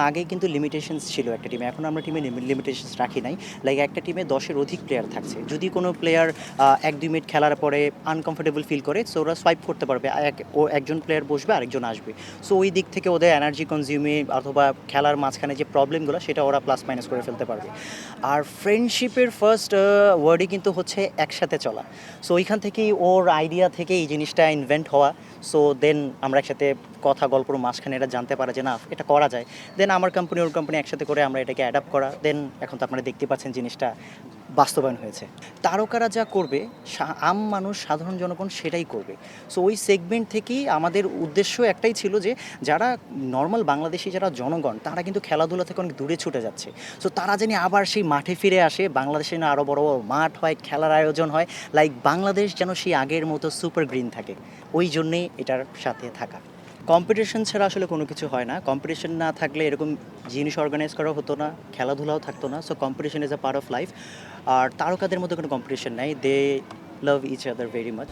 আগেই কিন্তু লিমিটেশনস ছিল একটা টিমে। এখন আমরা টিমে লিমিটেশনস রাখি নাই। লাইক একটা টিমে ১০ এর অধিক প্লেয়ার থাকছে। যদি কোনো প্লেয়ার ১-২ মিনিট খেলার পরে আনকমফোর্টেবল ফিল করে, সো ওরা সোয়াইপ করতে পারবে। একজন প্লেয়ার বসবে, আরেকজন আসবে। সো ওই দিক থেকে ওদের এনার্জি কনজিউমিং অথবা খেলার মাঝখানে যে প্রবলেমগুলো সেটা ওরা প্লাস মাইনাস করে ফেলতে পারবে। আর ফ্রেন্ডশিপের ফার্স্ট ওয়ার্ডই কিন্তু হচ্ছে একসাথে চলা। সো ওইখান থেকেই ওর আইডিয়া থেকে এই জিনিসটা ইনভেন্ট হওয়া। সো দেন আমরা একসাথে কথা গল্পর মাঝখানে এটা জানতে পারা যে না এটা করা যায়। দেন আমার কোম্পানি ওর কোম্পানি একসাথে করে আমরা এটাকে অ্যাডাপ্ট করা। দেন এখন তো আপনারা দেখতে পাচ্ছেন জিনিসটা বাস্তবায়ন হয়েছে। তারকারা যা করবে আম মানুষ সাধারণ জনগণ সেটাই করবে। সো ওই সেগমেন্ট থেকেই আমাদের উদ্দেশ্য একটাই ছিল যে যারা নর্মাল বাংলাদেশী যারা জনগণ তারা কিন্তু খেলাধুলা থেকে অনেক দূরে ছুটে যাচ্ছে। সো তারা জানি আবার সেই মাঠে ফিরে আসে, বাংলাদেশে না আরও বড় বড় মাঠ হয়, খেলার আয়োজন হয়, লাইক বাংলাদেশ যেন সেই আগের মতো সুপার গ্রিন থাকে। ওই জন্যেই এটার সাথে থাকা। কম্পিটিশন ছাড়া আসলে কোনো কিছু হয় না। কম্পিটিশন না থাকলে এরকম জিনিস অর্গানাইজ করা হতো না, খেলাধুলাও থাকতো না। So competition is a part of life. আর তারকাদের মধ্যে কোনো কম্পিটিশন নাই। They love each other very much.